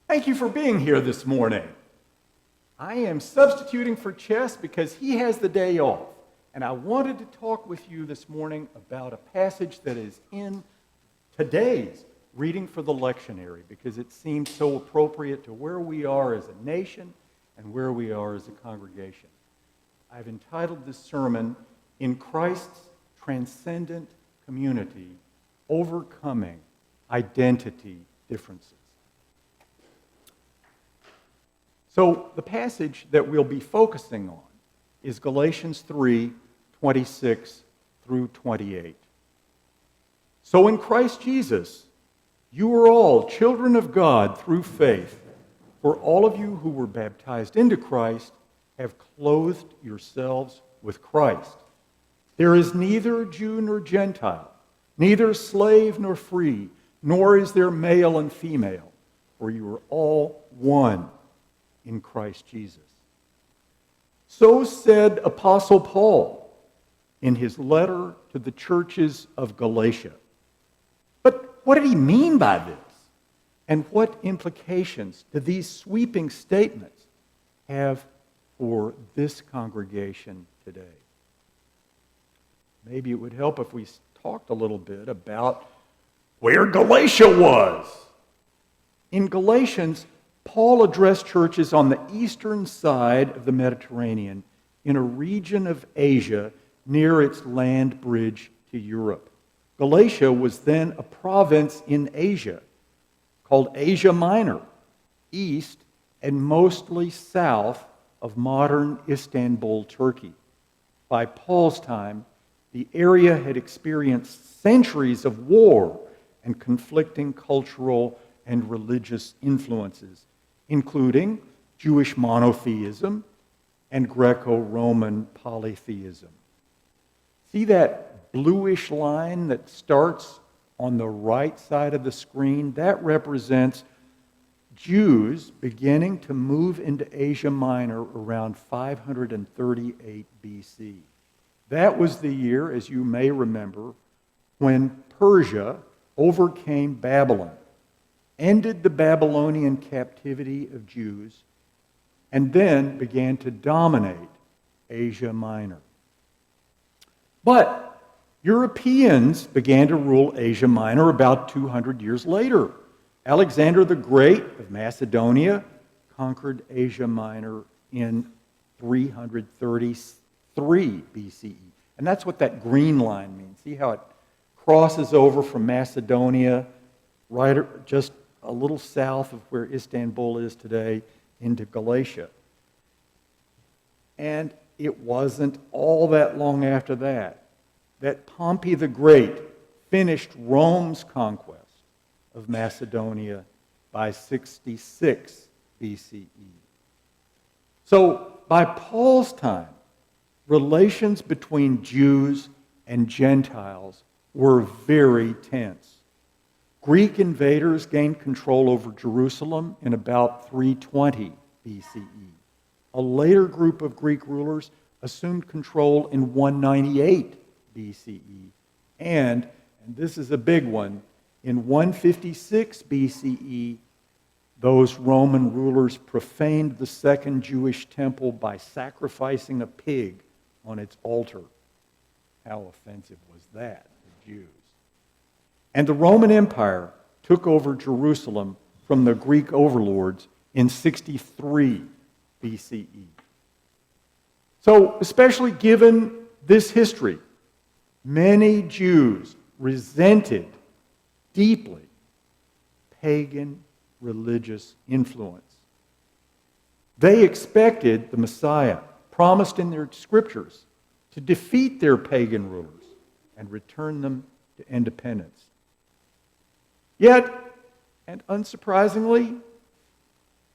Thank you for being here this morning. I am substituting for Chess because he has the day off. And I wanted to talk with you this morning about a passage that is in today's reading for the lectionary because it seems so appropriate to where we are as a nation and where we are as a congregation. I've entitled this sermon, In Christ's Transcendent Community, Overcoming Identity Differences. So the passage that we'll be focusing on is Galatians 3:26 through 28. So in Christ Jesus, you are all children of God through faith, for all of you who were baptized into Christ have clothed yourselves with Christ. There is neither Jew nor Gentile, neither slave nor free, nor is there male and female, for you are all one in Christ Jesus. So said Apostle Paul in his letter to the churches of Galatia. But what did he mean by this? And what implications do these sweeping statements have for this congregation today? Maybe it would help if we talked a little bit about where Galatia was. In Galatians, Paul addressed churches on the eastern side of the Mediterranean in a region of Asia near its land bridge to Europe. Galatia was then a province in Asia called Asia Minor, east and mostly south of modern Istanbul, Turkey. By Paul's time, the area had experienced centuries of war and conflicting cultural and religious influences, including Jewish monotheism and Greco-Roman polytheism. See that bluish line that starts on the right side of the screen? That represents Jews beginning to move into Asia Minor around 538 BC. That was the year, as you may remember, when Persia overcame Babylon, ended the Babylonian captivity of Jews, and then began to dominate Asia Minor. But Europeans began to rule Asia Minor about 200 years later. Alexander the Great of Macedonia conquered Asia Minor in 333 BCE. And that's what that green line means. See how it crosses over from Macedonia, right just a little south of where Istanbul is today, into Galatia. And it wasn't all that long after that Pompey the Great finished Rome's conquest of Macedonia by 66 BCE. So by Paul's time, relations between Jews and Gentiles were very tense. Greek invaders gained control over Jerusalem in about 320 BCE. A later group of Greek rulers assumed control in 198 BCE. And this is a big one, in 156 BCE, those Roman rulers profaned the second Jewish temple by sacrificing a pig on its altar. How offensive was that to Jews? And the Roman Empire took over Jerusalem from the Greek overlords in 63 BCE. So, especially given this history, many Jews resented deeply pagan religious influence. They expected the Messiah, promised in their scriptures, to defeat their pagan rulers and return them to independence. Yet, and unsurprisingly,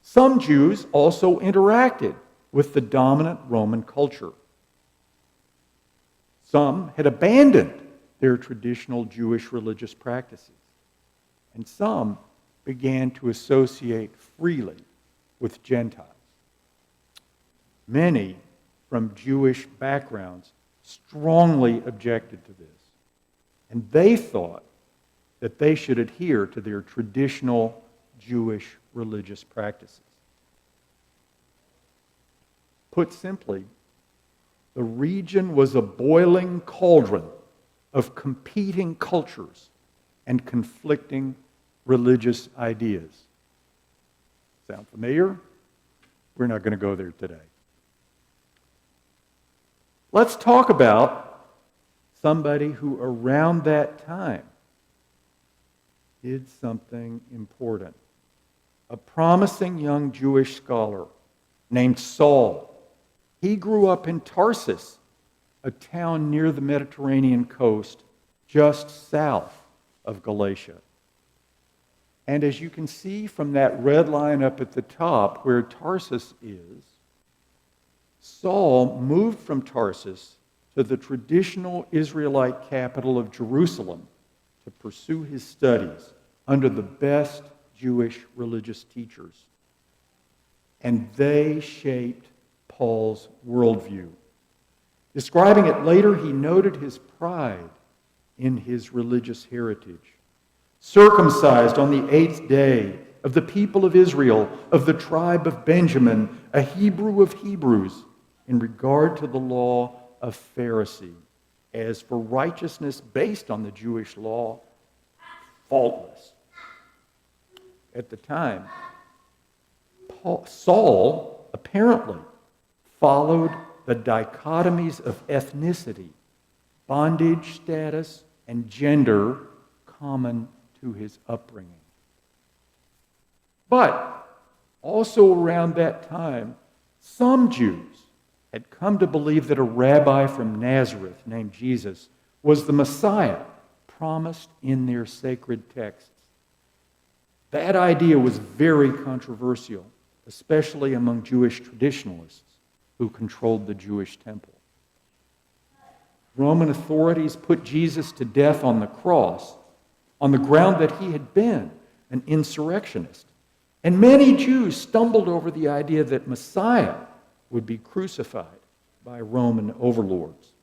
some Jews also interacted with the dominant Roman culture. Some had abandoned their traditional Jewish religious practices, and some began to associate freely with Gentiles. Many from Jewish backgrounds strongly objected to this, and they thought that they should adhere to their traditional Jewish religious practices. Put simply, the region was a boiling cauldron of competing cultures and conflicting religious ideas. Sound familiar? We're not going to go there today. Let's talk about somebody who around that time did something important. A promising young Jewish scholar named Saul. He grew up in Tarsus, a town near the Mediterranean coast, just south of Galatia. And as you can see from that red line up at the top where Tarsus is, Saul moved from Tarsus to the traditional Israelite capital of Jerusalem to pursue his studies under the best Jewish religious teachers. And they shaped Paul's worldview. Describing it later, he noted his pride in his religious heritage. Circumcised on the 8th day, of the people of Israel, of the tribe of Benjamin, a Hebrew of Hebrews, in regard to the law of Pharisee, as for righteousness based on the Jewish law, faultless. At the time, Saul apparently followed the dichotomies of ethnicity, bondage status, and gender common to his upbringing. But also around that time, some Jews had come to believe that a rabbi from Nazareth named Jesus was the Messiah promised in their sacred texts. That idea was very controversial, especially among Jewish traditionalists who controlled the Jewish temple. Roman authorities put Jesus to death on the cross on the ground that he had been an insurrectionist. And many Jews stumbled over the idea that Messiah would be crucified by Roman overlords.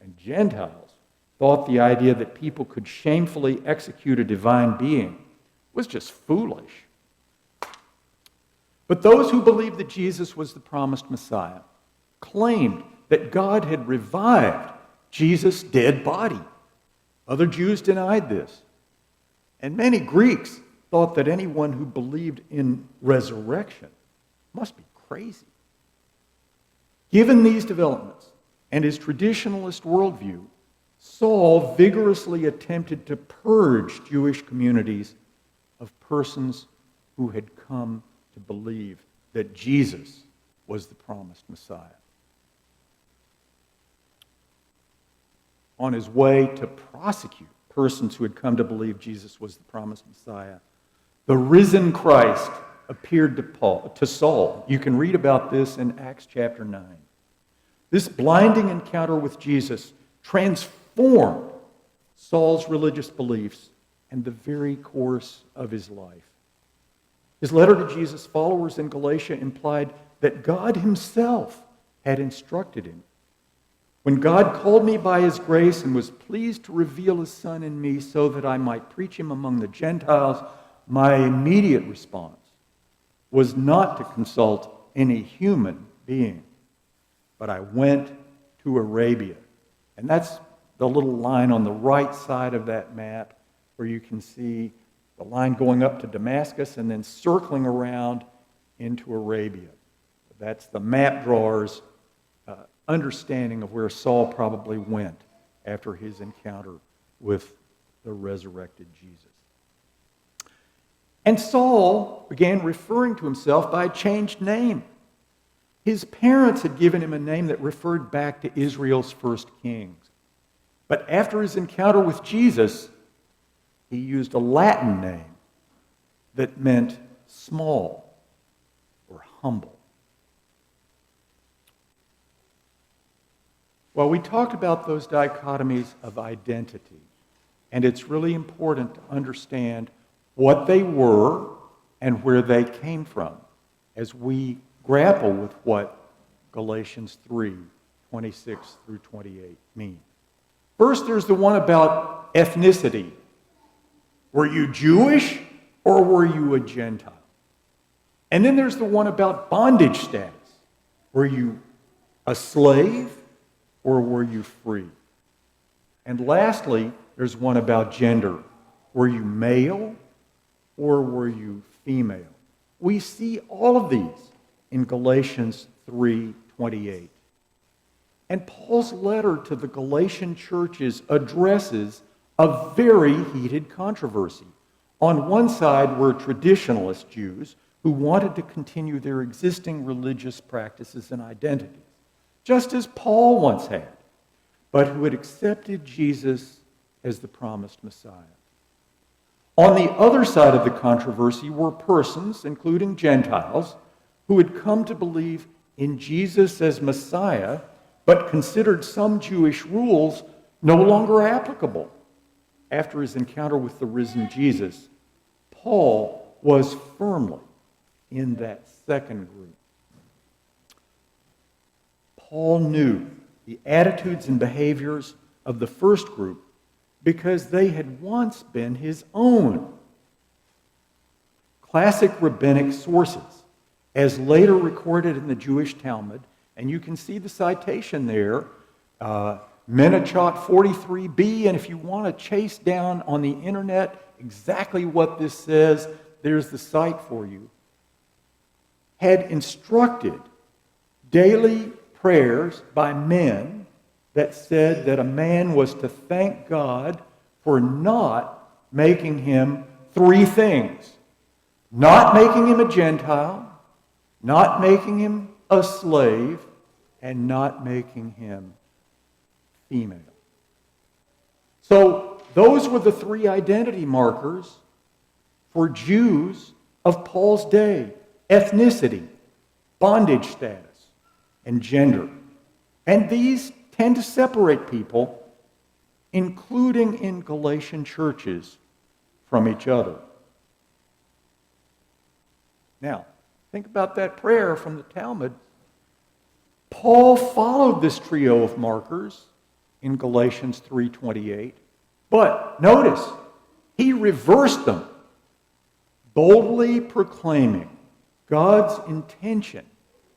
And Gentiles thought the idea that people could shamefully execute a divine being was just foolish. But those who believed that Jesus was the promised Messiah claimed that God had revived Jesus' dead body. Other Jews denied this. And many Greeks thought that anyone who believed in resurrection must be crazy. Given these developments and his traditionalist worldview, Saul vigorously attempted to purge Jewish communities of persons who had come to believe that Jesus was the promised Messiah. On his way to prosecute persons who had come to believe Jesus was the promised Messiah, the risen Christ appeared to Saul. You can read about this in Acts chapter 9. This blinding encounter with Jesus transformed Saul's religious beliefs and the very course of his life. His letter to Jesus' followers in Galatia implied that God himself had instructed him. When God called me by his grace and was pleased to reveal his Son in me so that I might preach him among the Gentiles, my immediate response was not to consult any human being, but I went to Arabia. And that's the little line on the right side of that map where you can see the line going up to Damascus and then circling around into Arabia. That's the map drawer's understanding of where Saul probably went after his encounter with the resurrected Jesus. And Saul began referring to himself by a changed name. His parents had given him a name that referred back to Israel's first kings. But after his encounter with Jesus, he used a Latin name that meant small or humble. Well, we talked about those dichotomies of identity, and it's really important to understand what they were and where they came from as we grapple with what Galatians 3:26 through 28 mean. First, there's the one about ethnicity. Were you Jewish? or were you a Gentile? And then there's the one about bondage status. Were you a slave or were you free? And lastly, there's one about gender. Were you male or were you female? We see all of these in Galatians 3:28. And Paul's letter to the Galatian churches addresses a very heated controversy. On one side were traditionalist Jews who wanted to continue their existing religious practices and identities, just as Paul once had, but who had accepted Jesus as the promised Messiah. On the other side of the controversy were persons, including Gentiles, who had come to believe in Jesus as Messiah, but considered some Jewish rules no longer applicable. After his encounter with the risen Jesus, Paul was firmly in that second group. Paul knew the attitudes and behaviors of the first group because they had once been his own. Classic rabbinic sources, as later recorded in the Jewish Talmud, and you can see the citation there, Menachot 43b, and if you want to chase down on the internet exactly what this says, there's the site for you, had instructed daily prayers by men that said that a man was to thank God for not making him three things: not making him a Gentile, not making him a slave, and not making him female. So those were the three identity markers for Jews of Paul's day: ethnicity, bondage status, and gender. And these tend to separate people, including in Galatian churches, from each other. Now, think about that prayer from the Talmud. Paul followed this trio of markers in Galatians 3:28, but notice, he reversed them, boldly proclaiming God's intention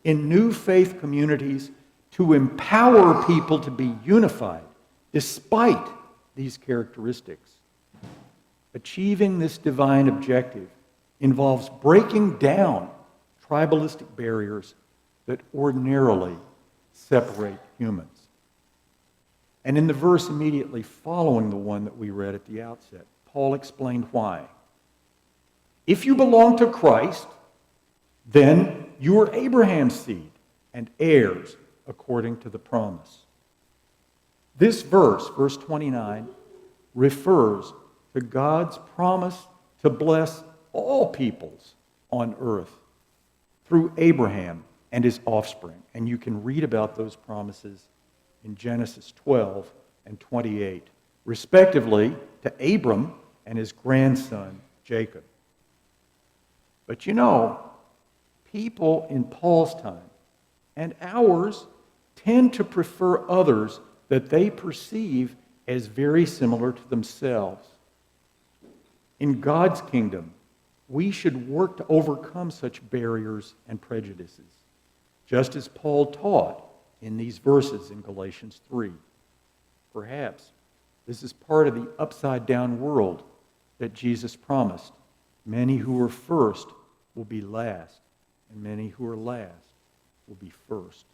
in new faith communities to empower people to be unified despite these characteristics. Achieving this divine objective involves breaking down tribalistic barriers that ordinarily separate humans. And in the verse immediately following the one that we read at the outset, Paul explained why. If you belong to Christ, then you are Abraham's seed and heirs according to the promise. This verse, verse 29, refers to God's promise to bless all peoples on earth through Abraham and his offspring. And you can read about those promises in Genesis 12 and 28, respectively to Abram and his grandson Jacob. But you know, people in Paul's time and ours tend to prefer others that they perceive as very similar to themselves. In God's kingdom, we should work to overcome such barriers and prejudices, just as Paul taught in these verses in Galatians 3. Perhaps this is part of the upside-down world that Jesus promised. Many who are first will be last, and many who are last will be first.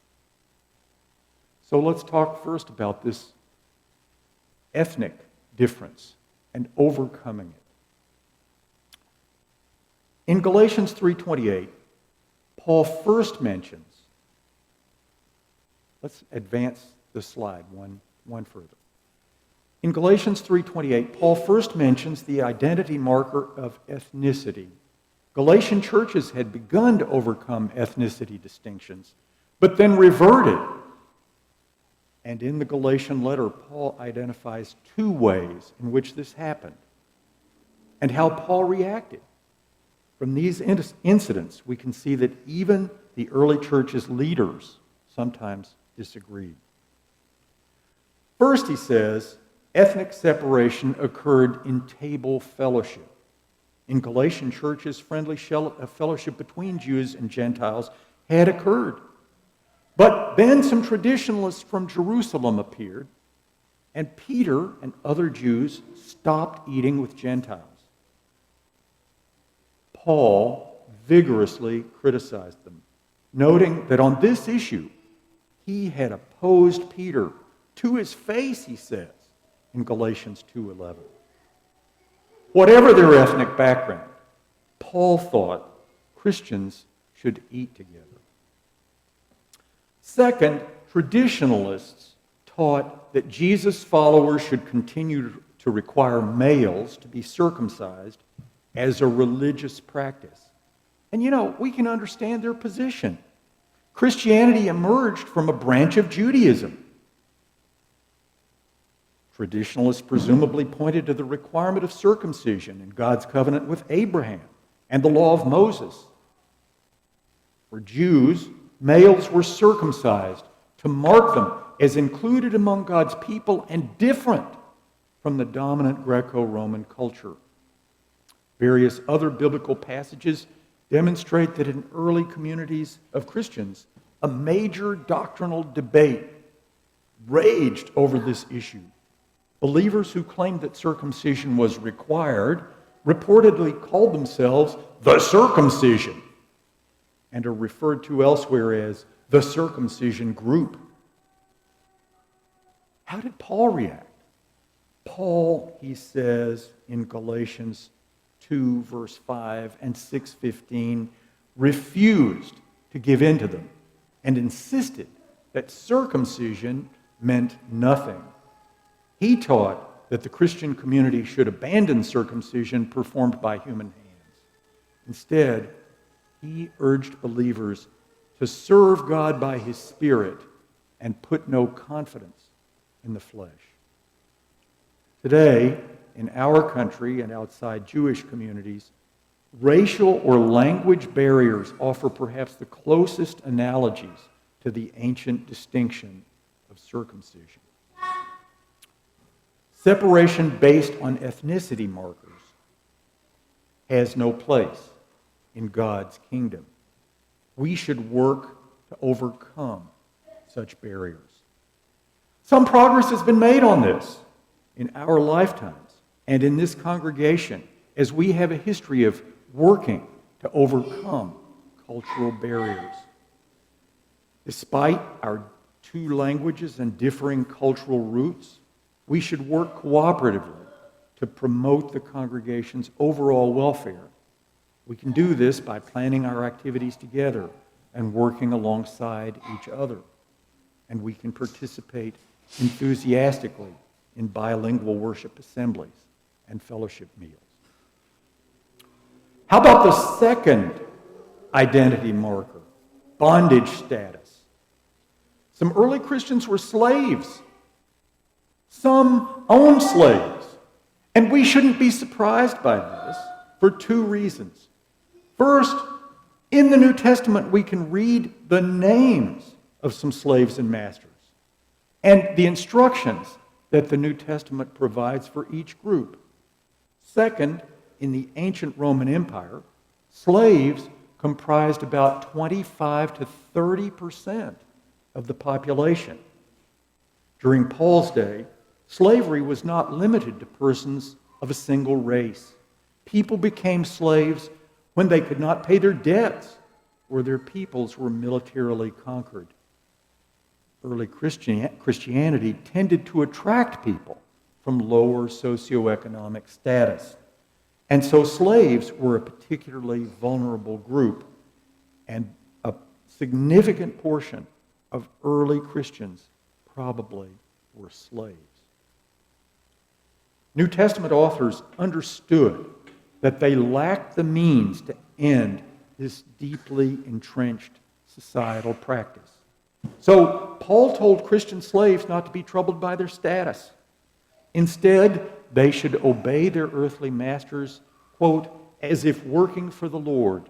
So let's talk first about this ethnic difference and overcoming it. In Galatians 3:28, Paul first mentions, let's advance the slide one further. In Galatians 3:28, Paul first mentions the identity marker of ethnicity. Galatian churches had begun to overcome ethnicity distinctions, but then reverted. And in the Galatian letter, Paul identifies two ways in which this happened and how Paul reacted. From these incidents, we can see that even the early church's leaders sometimes disagreed. First, he says, ethnic separation occurred in table fellowship. In Galatian churches, friendly fellowship between Jews and Gentiles had occurred. But then some traditionalists from Jerusalem appeared, and Peter and other Jews stopped eating with Gentiles. Paul vigorously criticized them, noting that on this issue, he had opposed Peter to his face, he says, in Galatians 2:11. Whatever their ethnic background, Paul thought Christians should eat together. Second, traditionalists taught that Jesus' followers should continue to require males to be circumcised as a religious practice. And we can understand their position. Christianity emerged from a branch of Judaism. Traditionalists presumably pointed to the requirement of circumcision in God's covenant with Abraham and the law of Moses. For Jews, males were circumcised to mark them as included among God's people and different from the dominant Greco-Roman culture. Various other biblical passages demonstrate that in early communities of Christians, a major doctrinal debate raged over this issue. Believers who claimed that circumcision was required reportedly called themselves the circumcision and are referred to elsewhere as the circumcision group. How did Paul react? Paul, he says in Galatians 2, verse 5 and 6:15, refused to give in to them and insisted that circumcision meant nothing. He taught that the Christian community should abandon circumcision performed by human hands. Instead, he urged believers to serve God by his Spirit and put no confidence in the flesh. Today, in our country and outside Jewish communities, racial or language barriers offer perhaps the closest analogies to the ancient distinction of circumcision. Separation based on ethnicity markers has no place in God's kingdom. We should work to overcome such barriers. Some progress has been made on this in our lifetimes and in this congregation as we have a history of working to overcome cultural barriers. Despite our two languages and differing cultural roots, we should work cooperatively to promote the congregation's overall welfare. We can do this by planning our activities together and working alongside each other. And we can participate enthusiastically in bilingual worship assemblies and fellowship meals. How about the second identity marker, bondage status? Some early Christians were slaves. Some owned slaves. And we shouldn't be surprised by this for two reasons. First, in the New Testament, we can read the names of some slaves and masters and the instructions that the New Testament provides for each group. Second, in the ancient Roman Empire, slaves comprised about 25 to 30% of the population. During Paul's day, slavery was not limited to persons of a single race. People became slaves when they could not pay their debts or their peoples were militarily conquered. Early Christianity tended to attract people from lower socioeconomic status. And so slaves were a particularly vulnerable group, and a significant portion of early Christians probably were slaves. New Testament authors understood that they lacked the means to end this deeply entrenched societal practice. So Paul told Christian slaves not to be troubled by their status. Instead, they should obey their earthly masters, quote, as if working for the Lord.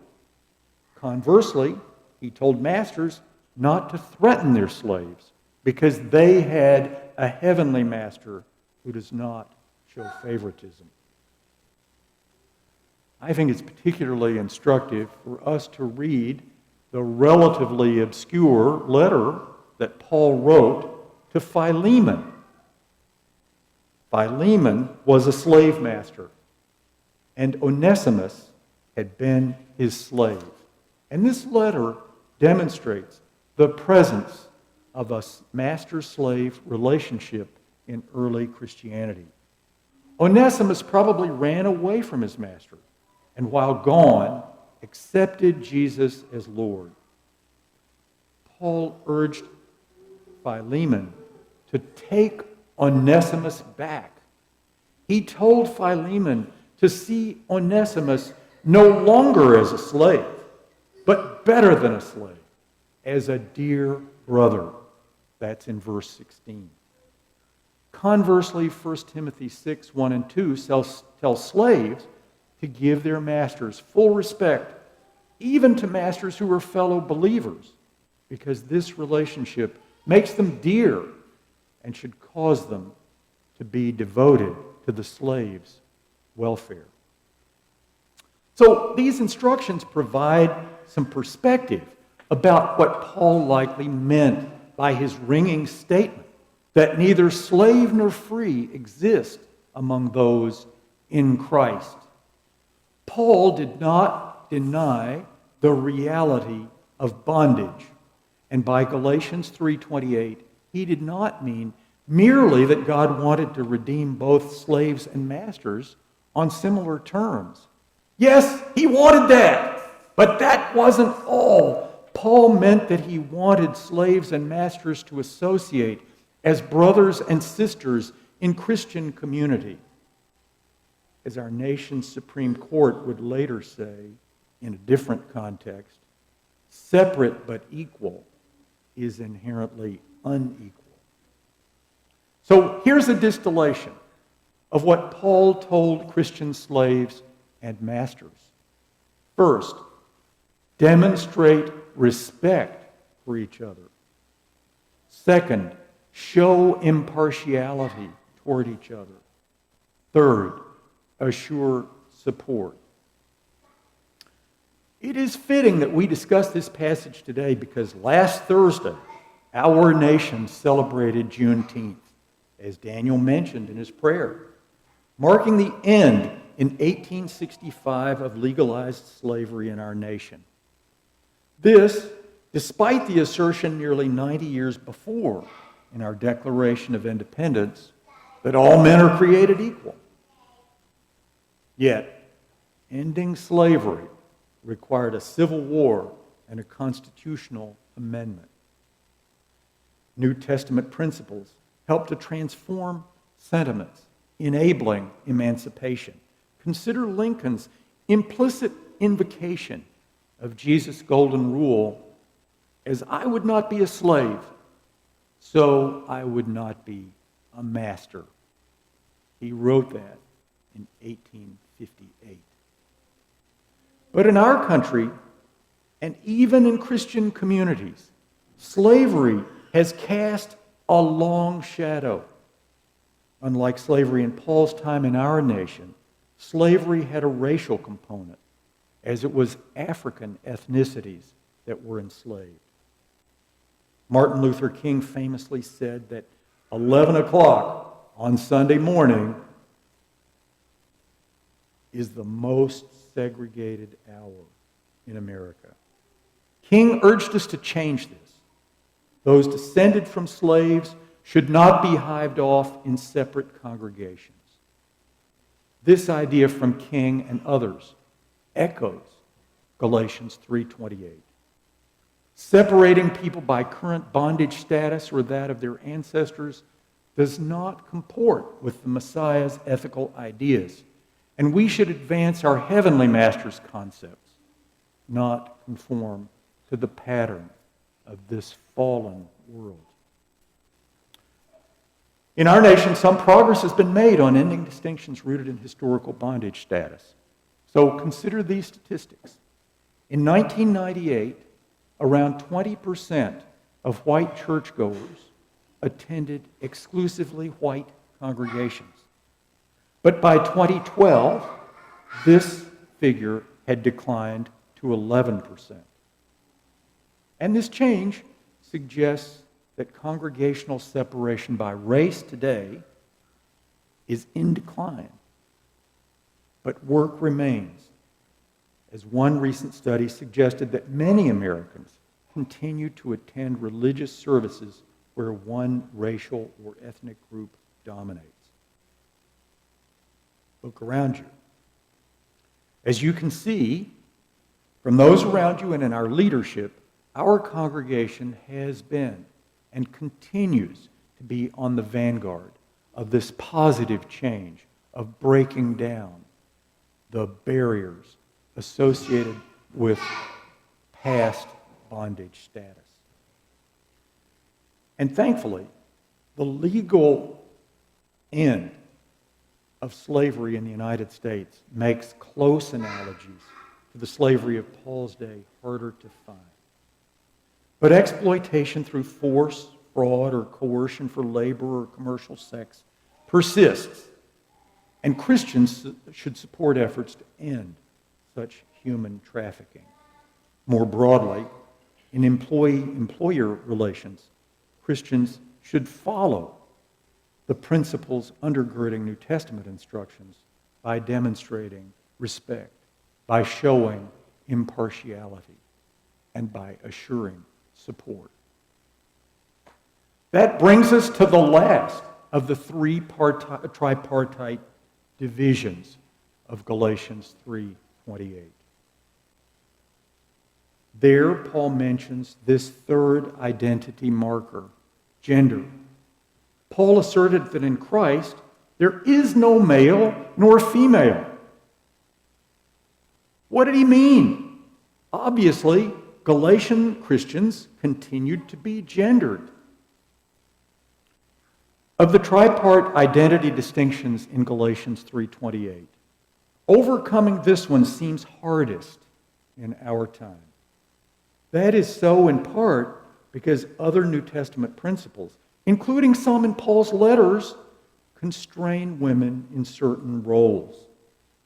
Conversely, he told masters not to threaten their slaves because they had a heavenly master who does not show favoritism. I think it's particularly instructive for us to read the relatively obscure letter that Paul wrote to Philemon. Philemon was a slave master, and Onesimus had been his slave. And this letter demonstrates the presence of a master-slave relationship in early Christianity. Onesimus probably ran away from his master, and while gone, accepted Jesus as Lord. Paul urged Philemon to take Onesimus back. He told Philemon to see Onesimus no longer as a slave, but better than a slave, as a dear brother. That's in verse 16. Conversely, 1 Timothy 6, 1 and 2 tell slaves to give their masters full respect, even to masters who are fellow believers, because this relationship makes them dear and should cause them to be devoted to the slave's welfare. So these instructions provide some perspective about what Paul likely meant by his ringing statement that neither slave nor free exist among those in Christ. Paul did not deny the reality of bondage. And by Galatians 3:28, he did not mean merely that God wanted to redeem both slaves and masters on similar terms. Yes, he wanted that, but that wasn't all. Paul meant that he wanted slaves and masters to associate as brothers and sisters in Christian community. As our nation's Supreme Court would later say, in a different context, separate but equal is inherently unequal. So here's a distillation of what Paul told Christian slaves and masters. First, demonstrate respect for each other. Second, show impartiality toward each other. Third, assure support. It is fitting that we discuss this passage today because last Thursday, our nation celebrated Juneteenth, as Daniel mentioned in his prayer, marking the end in 1865 of legalized slavery in our nation. This, despite the assertion nearly 90 years before in our Declaration of Independence that all men are created equal. Yet, ending slavery required a civil war and a constitutional amendment. New Testament principles help to transform sentiments, enabling emancipation. Consider Lincoln's implicit invocation of Jesus' golden rule, as I would not be a slave, so I would not be a master. He wrote that in 1858. But in our country, and even in Christian communities, slavery has cast a long shadow. Unlike slavery in Paul's time in our nation, slavery had a racial component, as it was African ethnicities that were enslaved. Martin Luther King famously said that 11 o'clock on Sunday morning is the most segregated hour in America. King urged us to change this. Those descended from slaves should not be hived off in separate congregations. This idea from King and others echoes Galatians 3:28. Separating people by current bondage status or that of their ancestors does not comport with the Messiah's ethical ideas, and we should advance our heavenly master's concepts, not conform to the pattern of this fallen world. In our nation, some progress has been made on ending distinctions rooted in historical bondage status. So consider these statistics. In 1998, around 20% of white churchgoers attended exclusively white congregations. But by 2012, this figure had declined to 11%. And this change suggests that congregational separation by race today is in decline. But work remains, as one recent study suggested that many Americans continue to attend religious services where one racial or ethnic group dominates. Look around you. As you can see from those around you and in our leadership, our congregation has been and continues to be on the vanguard of this positive change of breaking down the barriers associated with past bondage status. And thankfully, the legal end of slavery in the United States makes close analogies to the slavery of Paul's day harder to find. But exploitation through force, fraud, or coercion for labor or commercial sex persists, and Christians should support efforts to end such human trafficking. More broadly, in employee-employer relations, Christians should follow the principles undergirding New Testament instructions by demonstrating respect, by showing impartiality, and by assuring support. That brings us to the last of the three tripartite divisions of Galatians 3:28. There, Paul mentions this third identity marker, gender. Paul asserted that in Christ, there is no male nor female. What did he mean? Obviously, Galatian Christians continued to be gendered. Of the tripart identity distinctions in Galatians 3:28, overcoming this one seems hardest in our time. That is so in part because other New Testament principles, including some in Paul's letters, constrain women in certain roles.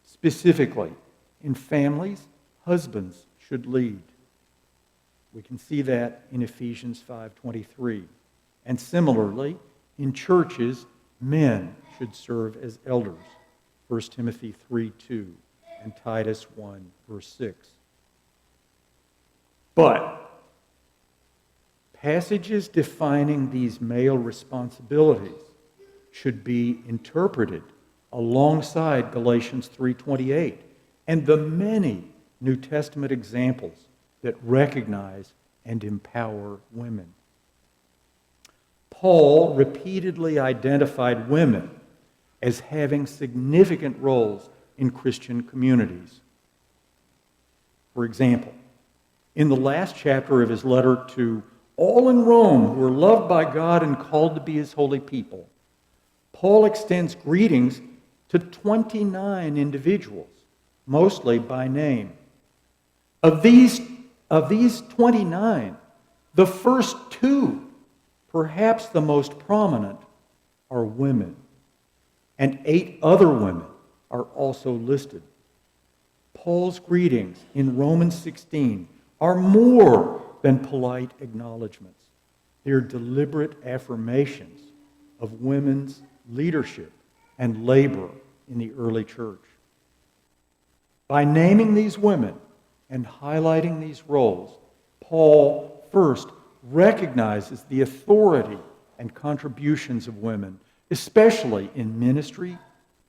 Specifically, in families, husbands should lead. We can see that in Ephesians 5:23. And similarly, in churches, men should serve as elders. 1 Timothy 3:2 and Titus 1, verse 6. But passages defining these male responsibilities should be interpreted alongside Galatians 3:28 and the many New Testament examples that recognize and empower women. Paul repeatedly identified women as having significant roles in Christian communities. For example, in the last chapter of his letter to all in Rome who are loved by God and called to be his holy people, Paul extends greetings to 29 individuals, mostly by name. Of these 29, the first two, perhaps the most prominent, are women, and 8 other women are also listed. Paul's greetings in Romans 16 are more than polite acknowledgments. They're deliberate affirmations of women's leadership and labor in the early church. By naming these women and highlighting these roles, Paul first recognizes the authority and contributions of women, especially in ministry,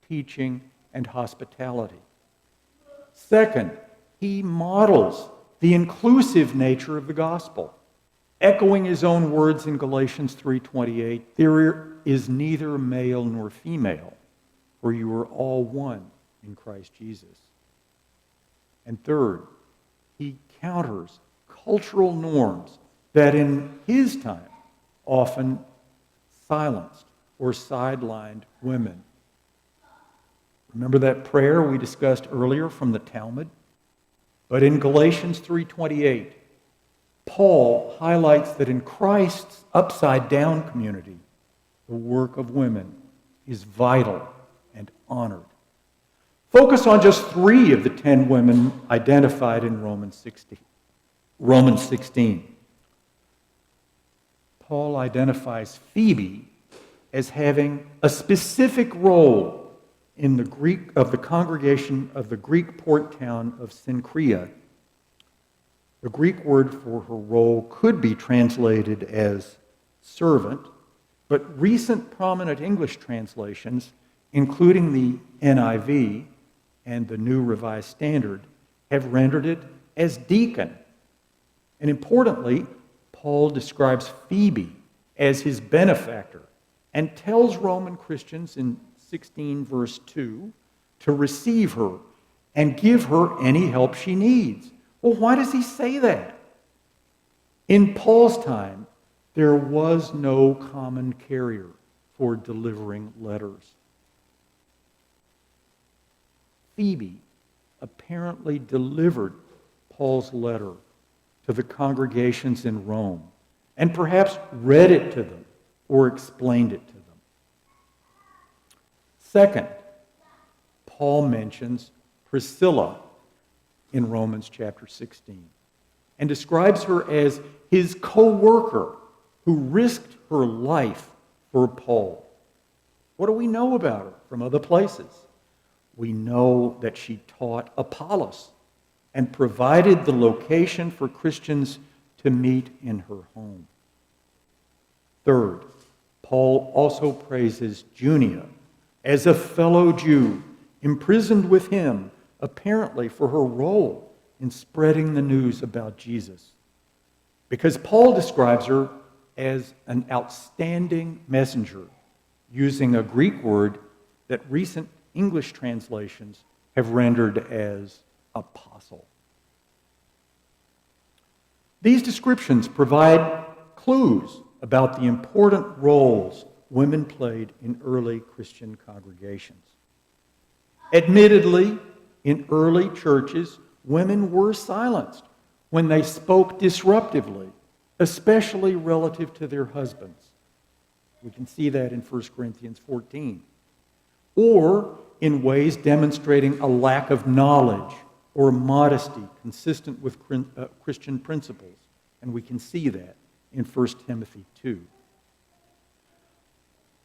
teaching, and hospitality. Second, he models the inclusive nature of the gospel, echoing his own words in Galatians 3:28, "There is neither male nor female, for you are all one in Christ Jesus." And third, he counters cultural norms that in his time often silenced or sidelined women. Remember that prayer we discussed earlier from the Talmud? But in Galatians 3:28, Paul highlights that in Christ's upside-down community, the work of women is vital and honored. Focus on just 3 of the 10 women identified in Romans 16. Paul identifies Phoebe as having a specific role in the congregation of the Greek port town of Cenchrea. The Greek word for her role could be translated as servant, but recent prominent English translations, including the NIV and the New Revised Standard, have rendered it as deacon. And importantly, Paul describes Phoebe as his benefactor and tells Roman Christians in 16 verse 2 to receive her and give her any help she needs. Well, why does he say that? In Paul's time, there was no common carrier for delivering letters. Phoebe apparently delivered Paul's letter to the congregations in Rome and perhaps read it to them or explained it to them. Second, Paul mentions Priscilla in Romans chapter 16 and describes her as his co-worker who risked her life for Paul. What do we know about her from other places? We know that she taught Apollos and provided the location for Christians to meet in her home. Third, Paul also praises Junia as a fellow Jew imprisoned with him, apparently for her role in spreading the news about Jesus. Because Paul describes her as an outstanding messenger, using a Greek word that recent English translations have rendered as apostle. These descriptions provide clues about the important roles women played in early Christian congregations. Admittedly, in early churches, women were silenced when they spoke disruptively, especially relative to their husbands. We can see that in 1 Corinthians 14. Or in ways demonstrating a lack of knowledge or modesty consistent with Christian principles. And we can see that in 1 Timothy 2.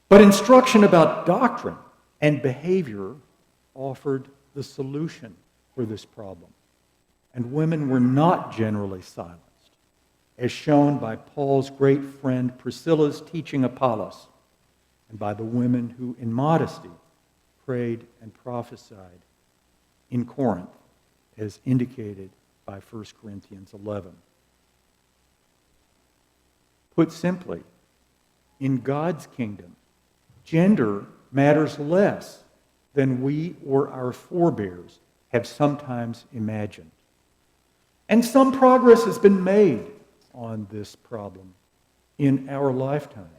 But instruction about doctrine and behavior offered the solution for this problem. And women were not generally silenced, as shown by Paul's great friend Priscilla's teaching Apollos, and by the women who, in modesty, prayed and prophesied in Corinth, as indicated by 1 Corinthians 11. Put simply, in God's kingdom, gender matters less than we or our forebears have sometimes imagined. And some progress has been made on this problem in our lifetimes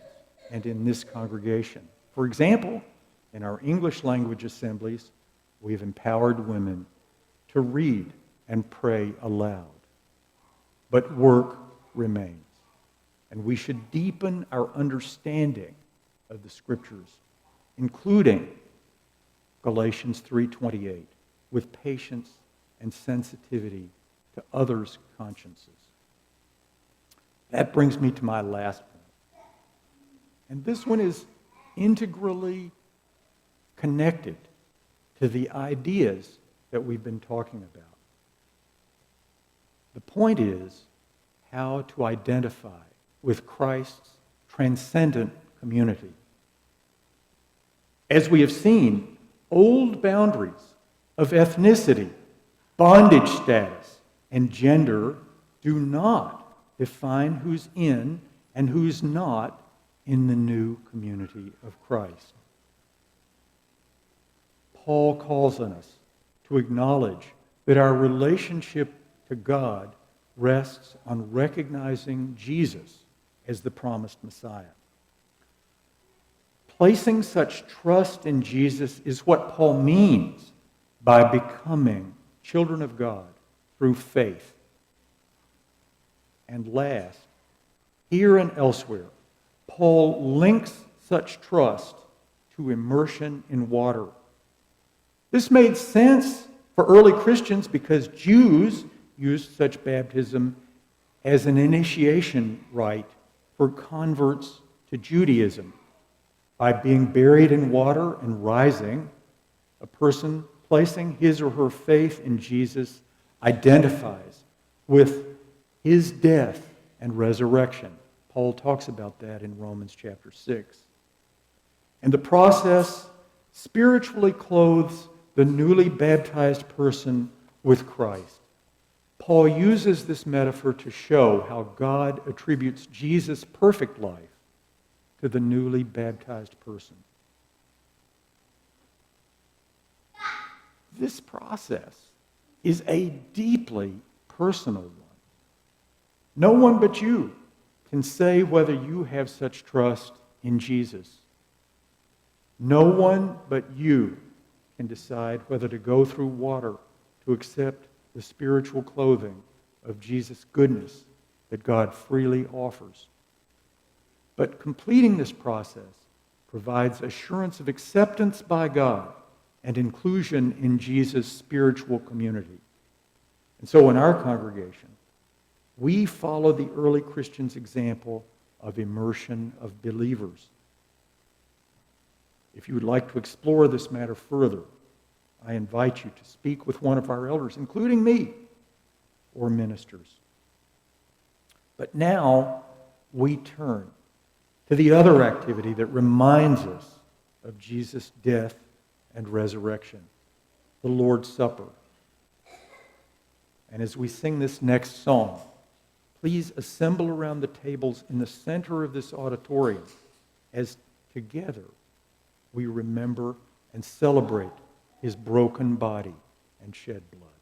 and in this congregation. For example, in our English language assemblies, we have empowered women to read and pray aloud. But work remains, and we should deepen our understanding of the Scriptures, including Galatians 3:28, with patience and sensitivity to others' consciences. That brings me to my last point. And this one is integrally connected to the ideas that we've been talking about. The point is how to identify with Christ's transcendent community. As we have seen, old boundaries of ethnicity, bondage status, and gender do not define who's in and who's not in the new community of Christ. Paul calls on us to acknowledge that our relationship to God rests on recognizing Jesus as the promised Messiah. Placing such trust in Jesus is what Paul means by becoming children of God through faith. And last, here and elsewhere, Paul links such trust to immersion in water. This made sense for early Christians because Jews used such baptism as an initiation rite for converts to Judaism. By being buried in water and rising, a person placing his or her faith in Jesus identifies with his death and resurrection. Paul talks about that in Romans chapter 6. And the process spiritually clothes the newly baptized person with Christ. Paul uses this metaphor to show how God attributes Jesus' perfect life to the newly baptized person. This process is a deeply personal one. No one but you can say whether you have such trust in Jesus. No one but you can decide whether to go through water to accept the spiritual clothing of Jesus' goodness that God freely offers. But completing this process provides assurance of acceptance by God and inclusion in Jesus' spiritual community. And so in our congregation, we follow the early Christians' example of immersion of believers. If you would like to explore this matter further, I invite you to speak with one of our elders, including me, or ministers. But now we turn to the other activity that reminds us of Jesus' death and resurrection, the Lord's Supper. And as we sing this next song, please assemble around the tables in the center of this auditorium as together we remember and celebrate his broken body and shed blood.